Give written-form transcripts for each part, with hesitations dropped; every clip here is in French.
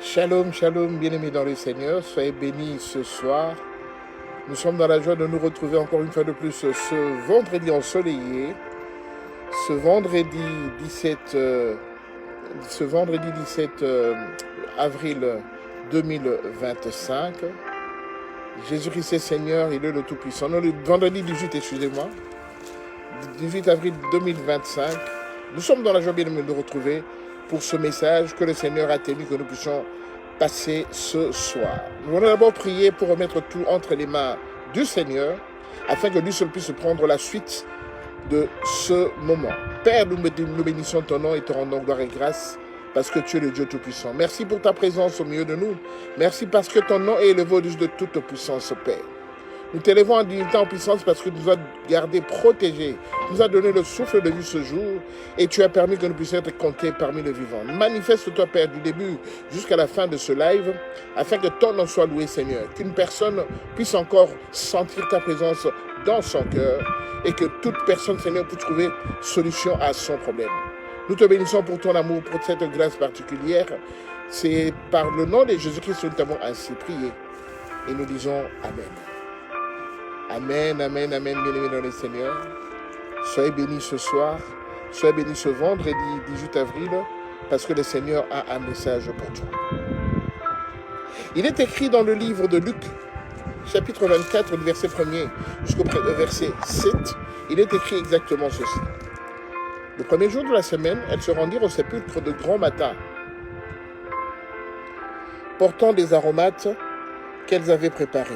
Shalom, shalom, bien-aimés dans le Seigneur, soyez bénis ce soir. Nous sommes dans la joie de nous retrouver encore une fois de plus ce vendredi ensoleillé, ce vendredi 17, avril 2025. Jésus-Christ est Seigneur, il est le Tout-Puissant. Non, le vendredi 18, excusez-moi, 18 avril 2025. Nous sommes dans la joie bien-aimés de nous retrouver pour ce message que le Seigneur a tenu que nous puissions passer ce soir. Nous allons d'abord prier pour remettre tout entre les mains du Seigneur, afin que lui seul puisse prendre la suite de ce moment. Père, nous bénissons ton nom et te rendons gloire et grâce, parce que tu es le Dieu Tout-Puissant. Merci pour ta présence au milieu de nous. Merci parce que ton nom est élevé au-dessus de toute puissance, Père. Nous t'élevons en dignité, en puissance, parce que tu nous as gardés, protégés. Tu nous as donné le souffle de vie ce jour, et tu as permis que nous puissions être comptés parmi les vivants. Manifeste-toi, Père, du début jusqu'à la fin de ce live, afin que ton nom soit loué, Seigneur. Qu'une personne puisse encore sentir ta présence dans son cœur, et que toute personne, Seigneur, puisse trouver solution à son problème. Nous te bénissons pour ton amour, pour cette grâce particulière. C'est par le nom de Jésus-Christ que nous t'avons ainsi prié, et nous disons Amen. Amen, amen, amen, bien-aimés dans le Seigneur. Soyez bénis ce soir, soyez bénis ce vendredi 18 avril, parce que le Seigneur a un message pour toi. Il est écrit dans le livre de Luc, chapitre 24, du verset 1er jusqu'au verset 7, il est écrit exactement ceci. Le premier jour de la semaine, elles se rendirent au sépulcre de grand matin, portant des aromates qu'elles avaient préparés.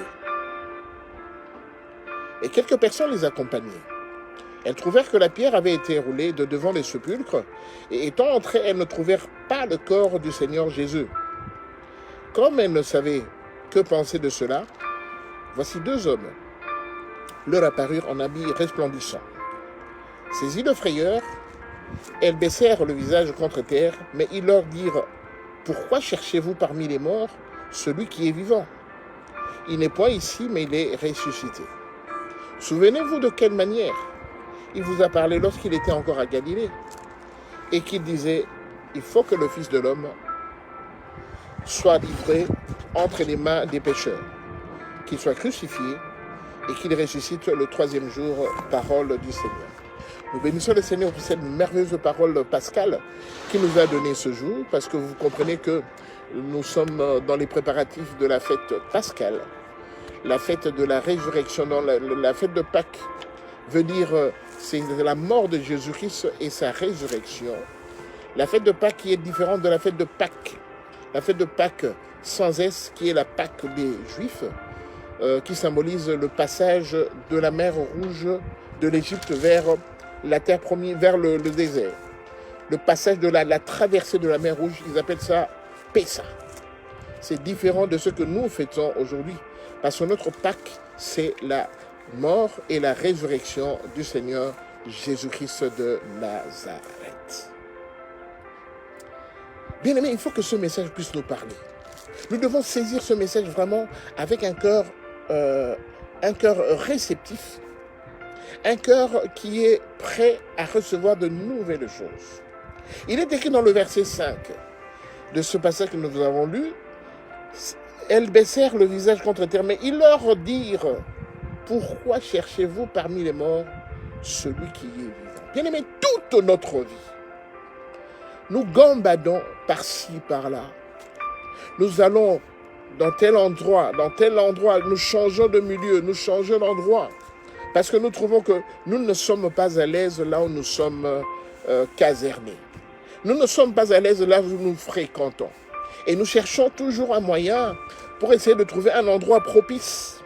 Et quelques personnes les accompagnaient. Elles trouvèrent que la pierre avait été roulée de devant les sépulcres, et étant entrées, elles ne trouvèrent pas le corps du Seigneur Jésus. Comme elles ne savaient que penser de cela, voici deux hommes leur apparurent en habits resplendissants. Saisies de frayeur, elles baissèrent le visage contre terre, mais ils leur dirent « Pourquoi cherchez-vous parmi les morts celui qui est vivant? Il n'est point ici, mais il est ressuscité. Souvenez-vous de quelle manière il vous a parlé lorsqu'il était encore à Galilée, et qu'il disait « Il faut que le Fils de l'homme soit livré entre les mains des pécheurs, qu'il soit crucifié et qu'il ressuscite le troisième jour, parole du Seigneur. » Nous bénissons le Seigneur pour cette merveilleuse parole pascale qu'il nous a donnée ce jour, parce que vous comprenez que nous sommes dans les préparatifs de la fête pascale, la fête de la résurrection, la fête de Pâques veut dire c'est la mort de Jésus-Christ et sa résurrection. La fête de Pâques qui est différente de la fête de Pâques. La fête de Pâques sans S, qui est la Pâques des Juifs, qui symbolise le passage de la mer Rouge de l'Égypte vers la terre promise, vers le désert. Le passage de la traversée de la mer Rouge, ils appellent ça Pessah. C'est différent de ce que nous fêtons aujourd'hui. Parce que notre Pâques, c'est la mort et la résurrection du Seigneur Jésus-Christ de Nazareth. Bien-aimés, il faut que ce message puisse nous parler. Nous devons saisir ce message vraiment avec un cœur réceptif, un cœur qui est prêt à recevoir de nouvelles choses. Il est écrit dans le verset 5 de ce passage que nous avons lu, elles baissèrent le visage contre terre, mais ils leur dirent « Pourquoi cherchez-vous parmi les morts celui qui est vivant ?» Bien-aimés, toute notre vie, nous gambadons par-ci, par-là. Nous allons dans tel endroit, nous changeons de milieu, nous changeons d'endroit, parce que nous trouvons que nous ne sommes pas à l'aise là où nous sommes casernés. Nous ne sommes pas à l'aise là où nous fréquentons. Et nous cherchons toujours un moyen pour essayer de trouver un endroit propice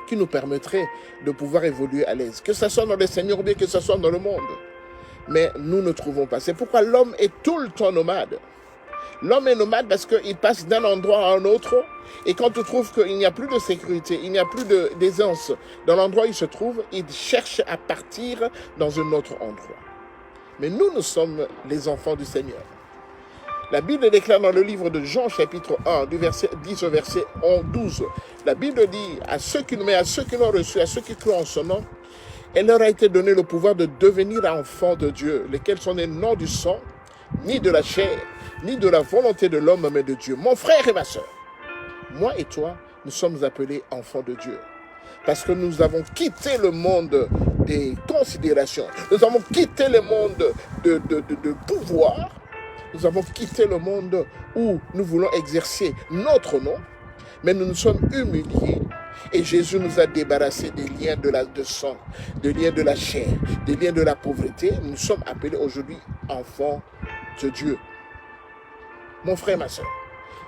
qui nous permettrait de pouvoir évoluer à l'aise. Que ce soit dans le Seigneur ou bien que ce soit dans le monde. Mais nous ne trouvons pas. C'est pourquoi l'homme est tout le temps nomade. L'homme est nomade parce qu'il passe d'un endroit à un autre. Et quand il trouve qu'il n'y a plus de sécurité, il n'y a plus d'aisance dans l'endroit où il se trouve, il cherche à partir dans un autre endroit. Mais nous sommes les enfants du Seigneur. La Bible déclare dans le livre de Jean, chapitre 1, du verset 10 au verset 12, la Bible dit à ceux qui l'ont reçu, à ceux qui croient en son nom, elle leur a été donné le pouvoir de devenir enfants de Dieu, lesquels sont les noms du sang, ni de la chair, ni de la volonté de l'homme, mais de Dieu. Mon frère et ma soeur, moi et toi, nous sommes appelés enfants de Dieu. Parce que nous avons quitté le monde des considérations. Nous avons quitté le monde de pouvoir. Nous avons quitté le monde où nous voulons exercer notre nom. Mais nous nous sommes humiliés. Et Jésus nous a débarrassés des liens de sang, des liens de la chair, des liens de la pauvreté. Nous sommes appelés aujourd'hui enfants de Dieu. Mon frère, ma soeur,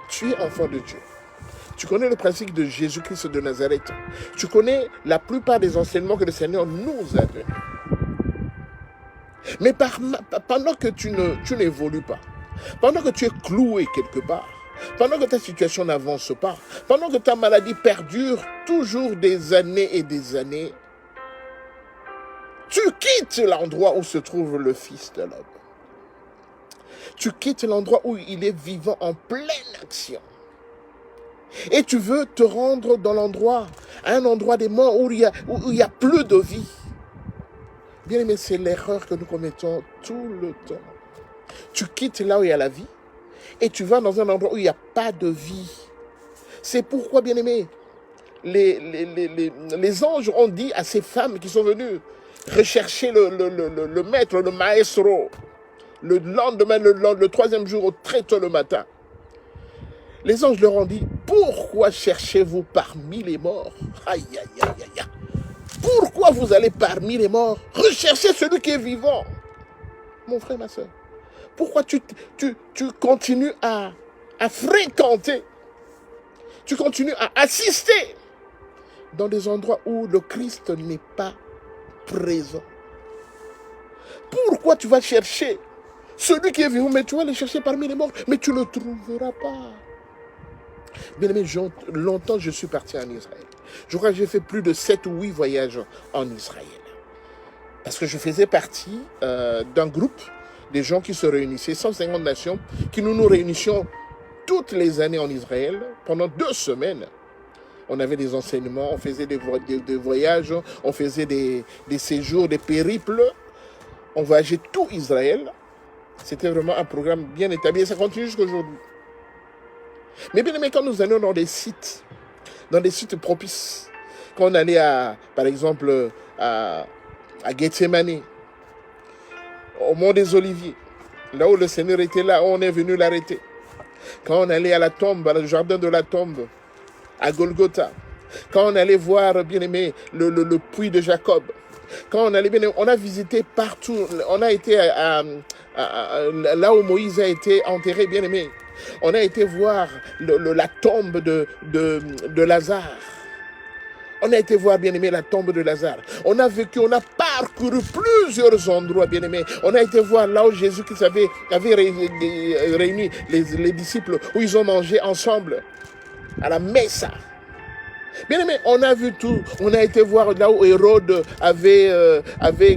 tu es enfant de Dieu. Tu connais le principe de Jésus-Christ de Nazareth. Tu connais la plupart des enseignements que le Seigneur nous a donnés. Mais pendant que tu n'évolues pas, pendant que tu es cloué quelque part, pendant que ta situation n'avance pas, pendant que ta maladie perdure toujours des années et des années, tu quittes l'endroit où se trouve le Fils de l'homme. Tu quittes l'endroit où il est vivant en pleine action. Et tu veux te rendre dans l'endroit, à un endroit des morts où il y a plus de vie. Bien aimé, c'est l'erreur que nous commettons tout le temps. Tu quittes là où il y a la vie et tu vas dans un endroit où il n'y a pas de vie. C'est pourquoi, bien aimé, les anges ont dit à ces femmes qui sont venues rechercher le maître, le maestro, le lendemain, le troisième jour, très tôt le matin. Les anges leur ont dit, pourquoi cherchez-vous parmi les morts? Aïe, aïe, aïe, aïe, aïe. Pourquoi vous allez parmi les morts? Recherchez celui qui est vivant. Mon frère, ma soeur, pourquoi tu continues à fréquenter, tu continues à assister dans des endroits où le Christ n'est pas présent? Pourquoi tu vas chercher celui qui est vivant, mais tu vas le chercher parmi les morts, mais tu ne le trouveras pas? Bien aimé, longtemps je suis parti en Israël. Je crois que j'ai fait plus de 7 ou 8 voyages en Israël. Parce que je faisais partie d'un groupe des gens qui se réunissaient, 150 nations, qui nous réunissions toutes les années en Israël, pendant 2 semaines. On avait des enseignements, on faisait des voyages, on faisait des séjours, des périples. On voyageait tout Israël. C'était vraiment un programme bien établi et ça continue jusqu'à aujourd'hui. Mais bien aimé, quand nous allions dans des sites propices, quand on allait par exemple à Gethsemane, au Mont des Oliviers, là où le Seigneur était là, où on est venu l'arrêter. Quand on allait à la tombe, au jardin de la tombe, à Golgotha, quand on allait voir, bien aimé, le puits de Jacob, quand on allait, bien aimé, on a visité partout, on a été là où Moïse a été enterré, bien aimé. On a été voir la tombe de Lazare. On a été voir, bien aimé, la tombe de Lazare. On a vécu, on a parcouru plusieurs endroits, bien aimé. On a été voir là où Jésus-Christ avait réuni les disciples, où ils ont mangé ensemble, à la Messa. Bien aimé, on a vu tout. On a été voir là où Hérode avait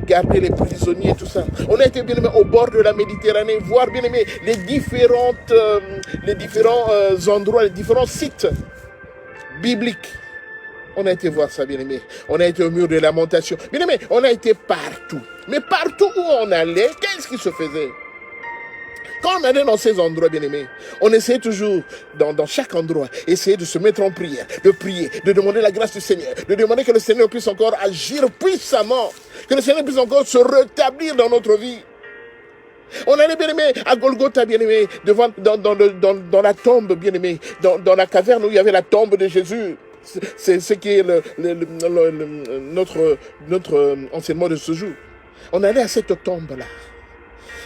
gardé les prisonniers et tout ça. On a été, bien aimé, au bord de la Méditerranée, voir, bien aimé, les différents endroits, les différents sites bibliques. On a été voir ça, bien aimé. On a été au mur de Lamentation. Bien aimé, on a été partout. Mais partout où on allait, qu'est-ce qui se faisait? Quand on allait dans ces endroits, bien aimés, on essayait toujours, dans chaque endroit, essayer de se mettre en prière, de prier, de demander la grâce du Seigneur, de demander que le Seigneur puisse encore agir puissamment, que le Seigneur puisse encore se rétablir dans notre vie. On allait, bien aimé, à Golgotha, bien aimé, dans la tombe, bien aimé, dans la caverne où il y avait la tombe de Jésus. C'est ce qui est notre enseignement de ce jour. On allait à cette tombe-là.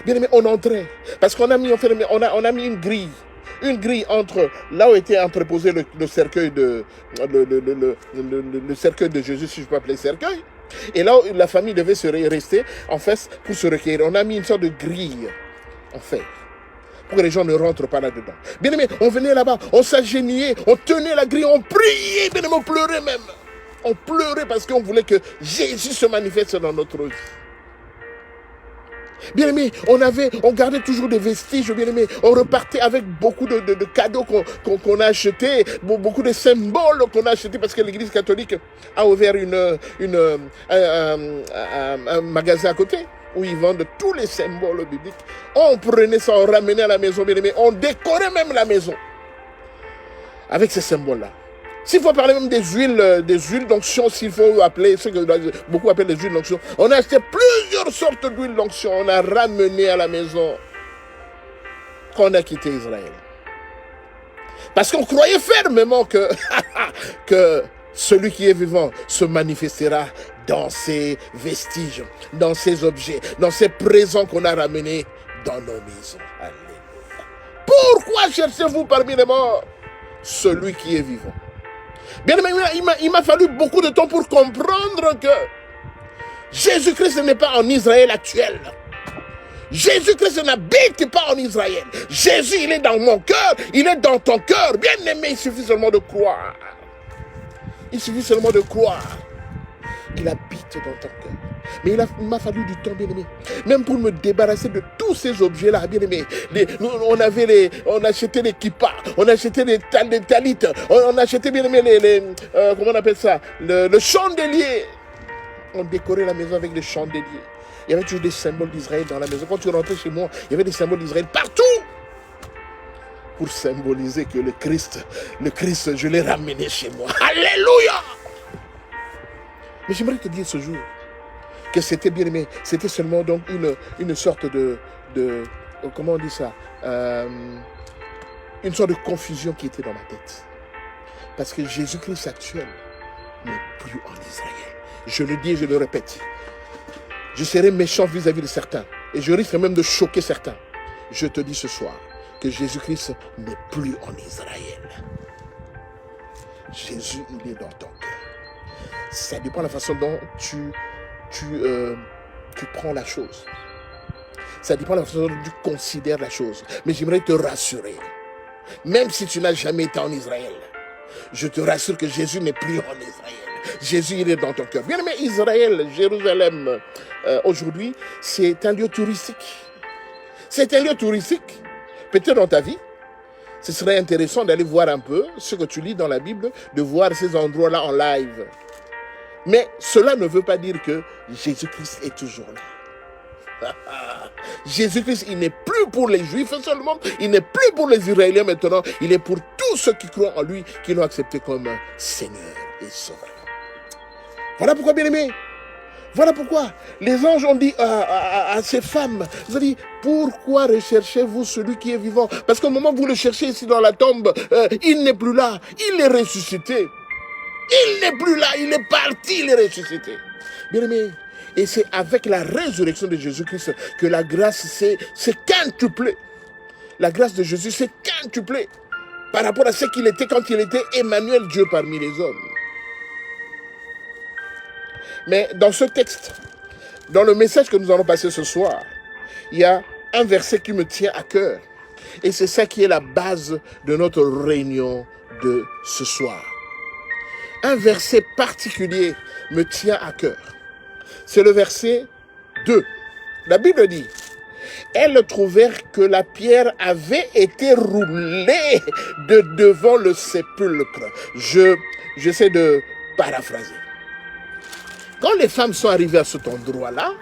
Bien aimé, on entrait. Parce qu'on a mis, on a mis une grille entre là où était entreposé le cercueil le cercueil de Jésus, si je peux appeler cercueil, et là où la famille devait rester en face pour se recueillir. On a mis une sorte de grille en fer, pour que les gens ne rentrent pas là-dedans. Bien aimé, on venait là-bas, on s'agenouillait, on tenait la grille, on priait, bien aimé, on pleurait même. On pleurait parce qu'on voulait que Jésus se manifeste dans notre vie. Bien aimé, on gardait toujours des vestiges, bien aimé. On repartait avec beaucoup de cadeaux qu'on a achetés, beaucoup de symboles qu'on a achetés parce que l'Église catholique a ouvert un magasin à côté. où ils vendent tous les symboles bibliques. On prenait ça, on ramenait à la maison, bien aimé. On décorait même la maison avec ces symboles-là. S'il faut parler même des huiles d'onction, s'il faut appeler, ce que beaucoup appellent les huiles d'onction, on a acheté plusieurs sortes d'huiles d'onction, on a ramené à la maison quand on a quitté Israël. Parce qu'on croyait fermement que celui qui est vivant se manifestera dans ces vestiges, dans ces objets, dans ces présents qu'on a ramenés dans nos maisons. Alléluia. Pourquoi cherchez-vous parmi les morts celui qui est vivant? Bien aimé, il m'a fallu beaucoup de temps pour comprendre que Jésus-Christ n'est pas en Israël actuel. Jésus-Christ n'habite pas en Israël. Jésus, il est dans mon cœur, il est dans ton cœur. Bien aimé, il suffit seulement de croire. Il suffit seulement de croire. Il habite dans ton cœur. Mais il m'a fallu du temps, bien aimé. Même pour me débarrasser de tous ces objets-là, bien aimé. On achetait des kippas, on achetait des talites, on achetait, bien aimé, comment on appelle ça, le chandelier. On décorait la maison avec des chandeliers. Il y avait toujours des symboles d'Israël dans la maison. Quand tu rentrais chez moi, il y avait des symboles d'Israël partout. Pour symboliser que le Christ, je l'ai ramené chez moi. Alléluia! Mais j'aimerais te dire ce jour que c'était bien aimé. C'était seulement donc une sorte de comment on dit ça? Une sorte de confusion qui était dans ma tête. Parce que Jésus-Christ actuel n'est plus en Israël. Je le dis et je le répète. Je serai méchant vis-à-vis de certains. Et je risque même de choquer certains. Je te dis ce soir que Jésus-Christ n'est plus en Israël. Jésus, il est dans ton cœur. Ça dépend de la façon dont tu prends la chose. Ça dépend de la façon dont tu considères la chose. Mais j'aimerais te rassurer. Même si tu n'as jamais été en Israël, je te rassure que Jésus n'est plus en Israël. Jésus, il est dans ton cœur. Bien aimé, Israël, Jérusalem, aujourd'hui, c'est un lieu touristique. C'est un lieu touristique. Peut-être dans ta vie, ce serait intéressant d'aller voir un peu ce que tu lis dans la Bible, de voir ces endroits-là en live. Mais cela ne veut pas dire que Jésus-Christ est toujours là. Jésus-Christ, il n'est plus pour les Juifs seulement, il n'est plus pour les Israéliens maintenant, il est pour tous ceux qui croient en lui, qui l'ont accepté comme Seigneur et Sauveur. Voilà pourquoi, bien-aimés, voilà pourquoi les anges ont dit à ces femmes, ils ont dit, pourquoi recherchez-vous celui qui est vivant? Parce qu'au moment où vous le cherchez ici dans la tombe, il n'est plus là, il est ressuscité. Il n'est plus là, il est parti, il est ressuscité. Bien-aimés, et c'est avec la résurrection de Jésus-Christ que la grâce s'est quintuplée. La grâce de Jésus s'est quintuplée par rapport à ce qu'il était quand il était Emmanuel, Dieu parmi les hommes. Mais dans ce texte, dans le message que nous allons passer ce soir, il y a un verset qui me tient à cœur. Et c'est ça qui est la base de notre réunion de ce soir. Un verset particulier me tient à cœur. C'est le verset 2. La Bible dit, elles trouvèrent que la pierre avait été roulée de devant le sépulcre. J'essaie de paraphraser. Quand les femmes sont arrivées à cet endroit-là,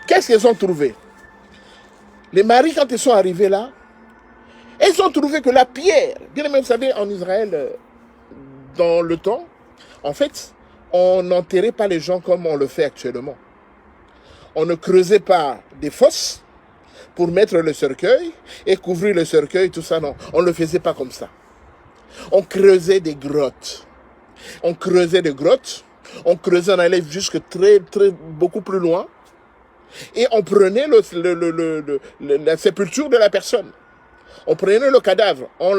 qu'est-ce qu'elles ont trouvé? Les maris, quand ils sont arrivés là, elles ont trouvé que la pierre, bien aimé, vous savez, en Israël, dans le temps, en fait, on n'enterrait pas les gens comme on le fait actuellement. On ne creusait pas des fosses pour mettre le cercueil et couvrir le cercueil, tout ça, non. On ne le faisait pas comme ça. On creusait des grottes. On creusait des grottes. On creusait, on allait jusque beaucoup plus loin. Et on prenait la sépulture de la personne. On prenait le cadavre, on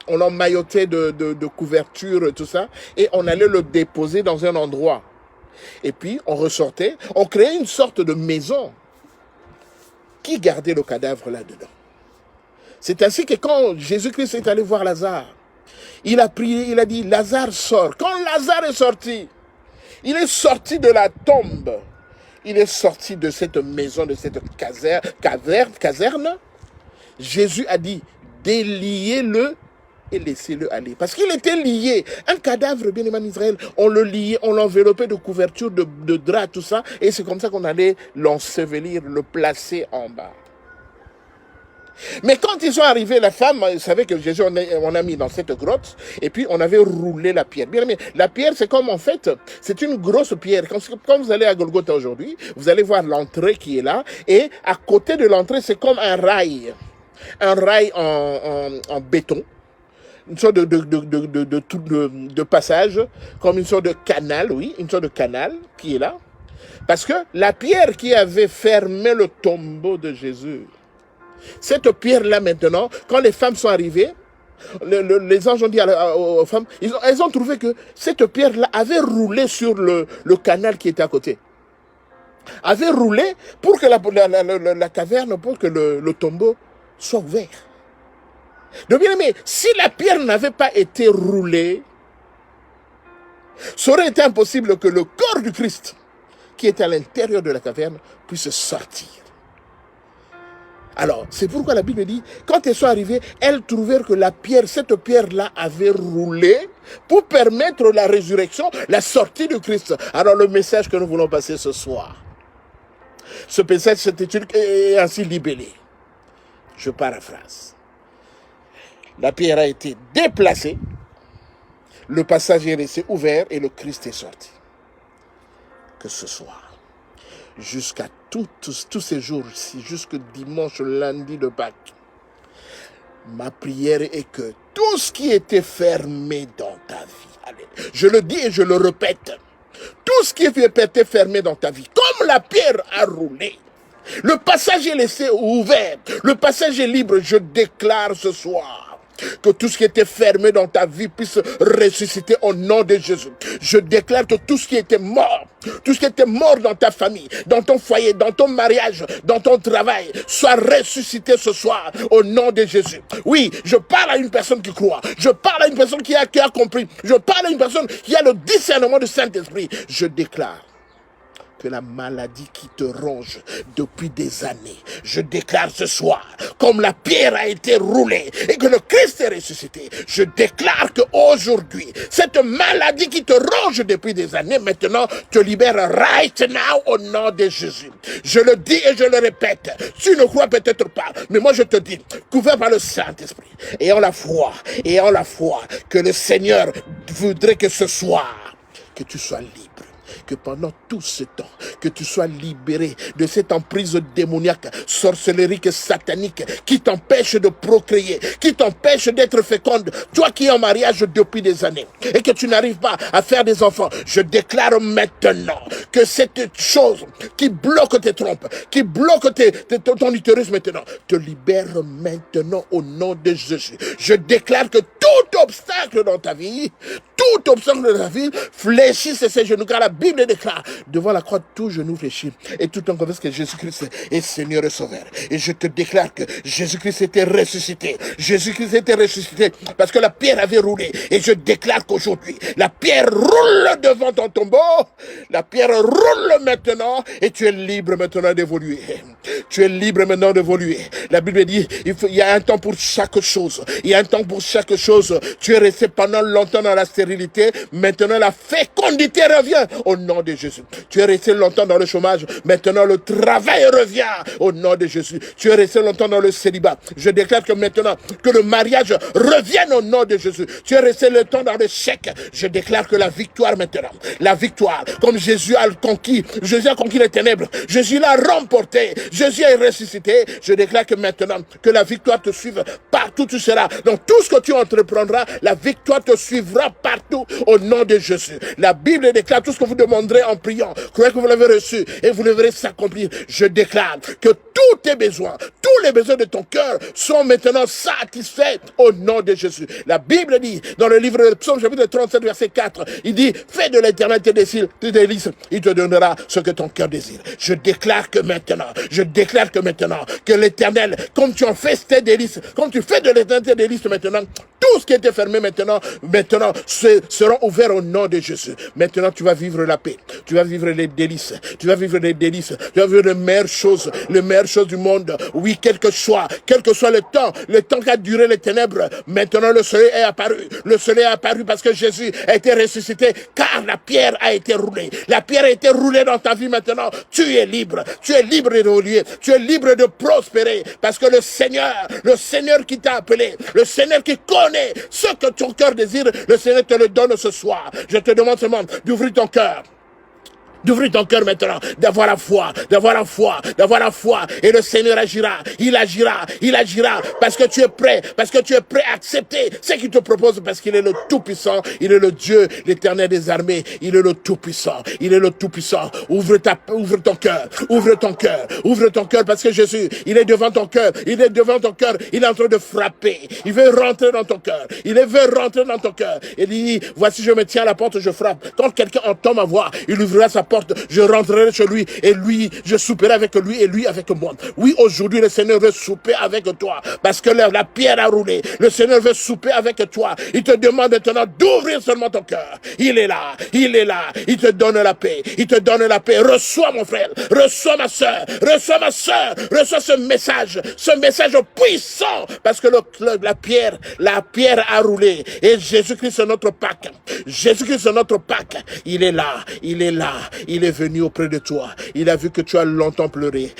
l'emmaillotait de couverture, tout ça, et on allait le déposer dans un endroit. Et puis, on ressortait, on créait une sorte de maison qui gardait le cadavre là-dedans. C'est ainsi que quand Jésus-Christ est allé voir Lazare, il a prié, il a dit, Lazare sort. Quand Lazare est sorti, il est sorti de la tombe. Il est sorti de cette maison, de cette caserne. Jésus a dit, déliez-le et laissez-le aller. Parce qu'il était lié. Un cadavre, bien aimé en Israël, on le liait, on l'enveloppait de couverture, de drap, tout ça. Et c'est comme ça qu'on allait l'ensevelir, le placer en bas. Mais quand ils sont arrivés, la femme savait que Jésus, on a mis dans cette grotte, et puis on avait roulé la pierre. Bien aimé, la pierre, c'est comme en fait, c'est une grosse pierre. Quand vous allez à Golgotha aujourd'hui, vous allez voir l'entrée qui est là, et à côté de l'entrée, c'est comme un rail en béton. Une sorte de passage, comme une sorte de canal, oui, une sorte de canal qui est là. Parce que la pierre qui avait fermé le tombeau de Jésus, cette pierre-là maintenant, quand les femmes sont arrivées, les anges ont dit aux femmes, elles ont trouvé que cette pierre-là avait roulé sur le canal qui était à côté. Avait roulé pour que la caverne, pour que le tombeau soit ouvert. Donc bien aimé, si la pierre n'avait pas été roulée, ça aurait été impossible que le corps du Christ, qui était à l'intérieur de la caverne, puisse sortir. Alors, c'est pourquoi la Bible dit, quand elles sont arrivées, elles trouvèrent que cette pierre-là avait roulé pour permettre la résurrection, la sortie de Christ. Alors, le message que nous voulons passer ce soir, ce message est ainsi libellé. Je paraphrase. La pierre a été déplacée, le passage est resté ouvert et le Christ est sorti. Que ce soir, jusqu'à tous ces jours-ci, jusqu'au dimanche, lundi de Pâques, ma prière est que tout ce qui était fermé dans ta vie, je le dis et je le répète, tout ce qui était fermé dans ta vie, comme la pierre a roulé, le passage est laissé ouvert, le passage est libre, je déclare ce soir que tout ce qui était fermé dans ta vie puisse ressusciter au nom de Jésus. Je déclare que tout ce qui était mort dans ta famille, dans ton foyer, dans ton mariage, dans ton travail, soit ressuscité ce soir au nom de Jésus. Oui, je parle à une personne qui croit, je parle à une personne qui a compris, je parle à une personne qui a le discernement du Saint-Esprit. Je déclare que la maladie qui te ronge depuis des années, je déclare ce soir, comme la pierre a été roulée et que le Christ est ressuscité, je déclare qu'aujourd'hui, cette maladie qui te ronge depuis des années, maintenant, te libère right now au nom de Jésus. Je le dis et je le répète, tu ne crois peut-être pas, mais moi je te dis, couvert par le Saint-Esprit, ayant la foi, que le Seigneur voudrait que ce soir, que tu sois libre. Que pendant tout ce temps, que tu sois libéré de cette emprise démoniaque, sorcellerique, satanique, qui t'empêche de procréer, qui t'empêche d'être féconde, toi qui es en mariage depuis des années, et que tu n'arrives pas à faire des enfants, je déclare maintenant que cette chose qui bloque tes trompes, qui bloque ton utérus maintenant, te libère maintenant au nom de Jésus. Je déclare que tout obstacle dans ta vie, fléchisse ses genoux, car la Bible déclare, devant la croix, tout genou fléchit, et tout en confesse que Jésus-Christ est Seigneur et Sauveur. Et je te déclare que Jésus-Christ était ressuscité. Jésus-Christ était ressuscité parce que la pierre avait roulé. Et je déclare qu'aujourd'hui, la pierre roule devant ton tombeau, la pierre roule maintenant, et tu es libre maintenant d'évoluer. Tu es libre maintenant d'évoluer. La Bible dit, il y a un temps pour chaque chose. Il y a un temps pour chaque chose. Tu es resté pendant longtemps dans la stérilité. Maintenant, la fécondité revient au nom de Jésus. Tu es resté longtemps dans le chômage. Maintenant, le travail revient au nom de Jésus. Tu es resté longtemps dans le célibat. Je déclare que maintenant, que le mariage revienne au nom de Jésus. Tu es resté longtemps dans l'échec. Je déclare que la victoire maintenant, la victoire, comme Jésus a conquis les ténèbres. Jésus l'a remporté. Jésus est ressuscité. Je déclare que maintenant, que la victoire te suive partout où tu seras. Dans tout ce que tu entreprendras, la victoire te suivra partout au nom de Jésus. La Bible déclare tout ce que vous demanderez en priant. Croyez que vous l'avez reçu et vous le verrez s'accomplir. Je déclare que tous tes besoins, tous les besoins de ton cœur sont maintenant satisfaits au nom de Jésus. La Bible dit, dans le livre de Psaume, chapitre 37, verset 4, il dit, fais de l'Éternel tes délices, il te donnera ce que ton cœur désire. Je déclare que maintenant, que l'Éternel, comme tu en fais tes délices, comme tu fais de l'Éternel tes délices maintenant, Tout ce qui était fermé maintenant seront ouverts au nom de Jésus. Maintenant, tu vas vivre la paix. Tu vas vivre les délices. Tu vas vivre les délices. Tu vas vivre les meilleures choses du monde. Oui, quel que soit le temps qu'a duré les ténèbres, maintenant le soleil est apparu. Le soleil est apparu parce que Jésus a été ressuscité, car la pierre a été roulée. La pierre a été roulée dans ta vie maintenant. Tu es libre. Tu es libre d'évoluer. Tu es libre de prospérer. Parce que le Seigneur qui t'a appelé, le Seigneur qui connaît ce que ton cœur désire, le Seigneur te le donne ce soir. Je te demande seulement d'ouvrir ton cœur. D'ouvrir ton cœur maintenant, d'avoir la foi, et le Seigneur agira, il agira, parce que tu es prêt à accepter ce qu'il te propose, parce qu'il est le Tout-Puissant, il est le Dieu, l'Éternel des armées, il est le Tout-Puissant, ouvre ton cœur, parce que Jésus, il est devant ton cœur, il est en train de frapper, il veut rentrer dans ton cœur, il dit, voici je me tiens à la porte, je frappe, quand quelqu'un entend ma voix, il ouvrira sa porte, je rentrerai chez lui, et lui, je souperai avec lui, et lui avec moi. Oui, aujourd'hui, le Seigneur veut souper avec toi, parce que la pierre a roulé. Le Seigneur veut souper avec toi. Il te demande maintenant d'ouvrir seulement ton cœur. Il est là, il te donne la paix, Reçois mon frère, reçois ma soeur, reçois ce message puissant, parce que la pierre a roulé, et Jésus-Christ est notre Pâque. Il est là, il est venu auprès de toi. Il a vu que tu as longtemps pleuré.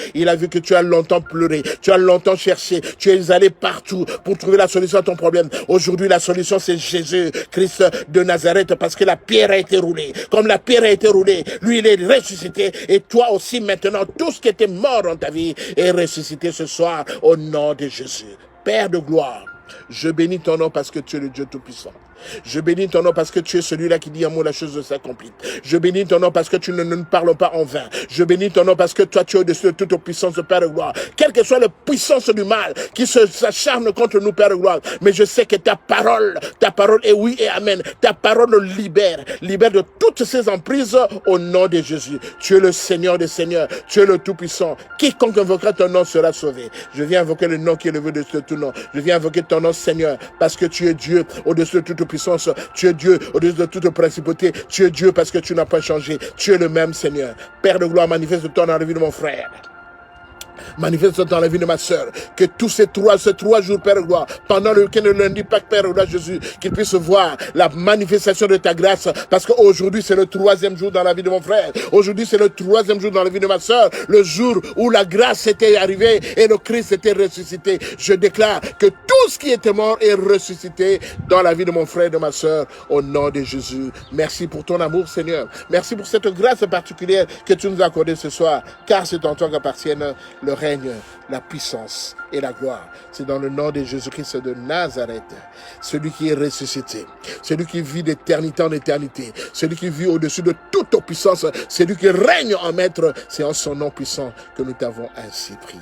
Tu as longtemps cherché. Tu es allé partout pour trouver la solution à ton problème. Aujourd'hui, la solution, c'est Jésus-Christ de Nazareth, parce que la pierre a été roulée. Comme la pierre a été roulée, lui, il est ressuscité. Et toi aussi, maintenant, tout ce qui était mort dans ta vie est ressuscité ce soir au nom de Jésus. Père de gloire, je bénis ton nom parce que tu es le Dieu Tout-Puissant. Je bénis ton nom parce que tu es celui-là qui dit un mot, la chose s'accomplit. Je bénis ton nom parce que tu ne nous parles pas en vain. Je bénis ton nom parce que toi, tu es au-dessus de toute puissance, Père de gloire. Quelle que soit la puissance du mal qui s'acharne contre nous, Père de gloire. Mais je sais que ta parole est oui et amen. Ta parole libère de toutes ces emprises au nom de Jésus. Tu es le Seigneur des Seigneurs. Tu es le Tout-Puissant. Quiconque invoquera ton nom sera sauvé. Je viens invoquer le nom qui est levé de tout nom. Je viens invoquer ton nom, Seigneur, parce que tu es Dieu au-dessus de toute puissance, tu es Dieu au-dessus de toute principauté, tu es Dieu parce que tu n'as pas changé, tu es le même Seigneur. Père de gloire, manifeste-toi dans la vie de mon frère. Manifeste dans la vie de ma soeur, que tous ces trois jours, Père de gloire, pendant le week-end de lundi, Pâques, Père de gloire, Jésus, qu'ils puissent voir la manifestation de ta grâce, parce qu'aujourd'hui, c'est le 3e jour dans la vie de mon frère. Aujourd'hui, c'est le 3e jour dans la vie de ma soeur, le jour où la grâce était arrivée et le Christ était ressuscité. Je déclare que tout ce qui était mort est ressuscité dans la vie de mon frère et de ma soeur, au nom de Jésus. Merci pour ton amour, Seigneur. Merci pour cette grâce particulière que tu nous as accordée ce soir, car c'est en toi qu'appartiennent le règne, la puissance et la gloire. C'est dans le nom de Jésus-Christ de Nazareth, celui qui est ressuscité, celui qui vit d'éternité en éternité, celui qui vit au-dessus de toute puissance, celui qui règne en maître. C'est en son nom puissant que nous t'avons ainsi prié.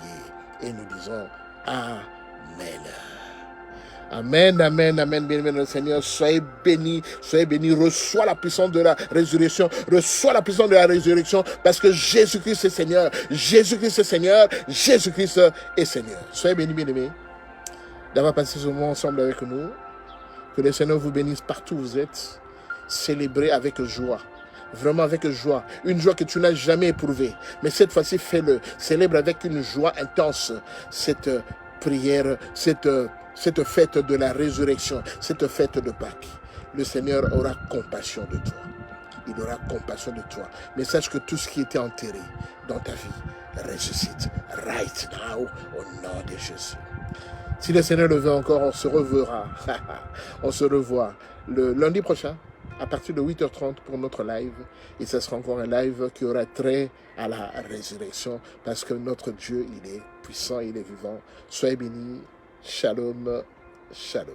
Et nous disons Amen. Amen, amen, amen, bien aimé le Seigneur, soyez bénis, reçois la puissance de la résurrection, parce que Jésus-Christ est Seigneur, Jésus-Christ est Seigneur. Soyez bénis, bien aimés, d'avoir passé ce moment ensemble avec nous, que le Seigneur vous bénisse partout où vous êtes, célébrez avec joie. Vraiment avec joie, une joie que tu n'as jamais éprouvée, mais cette fois-ci fais-le, célèbre avec une joie intense cette prière, cette fête de la résurrection, cette fête de Pâques. Le Seigneur aura compassion de toi. Il aura compassion de toi. Mais sache que tout ce qui était enterré dans ta vie ressuscite right now au nom de Jésus. Si le Seigneur le veut encore, on se reverra. On se revoit le lundi prochain à partir de 8h30 pour notre live. Et ce sera encore un live qui aura trait à la résurrection parce que notre Dieu, il est puissant, il est vivant. Soyez bénis. Shalom, shalom.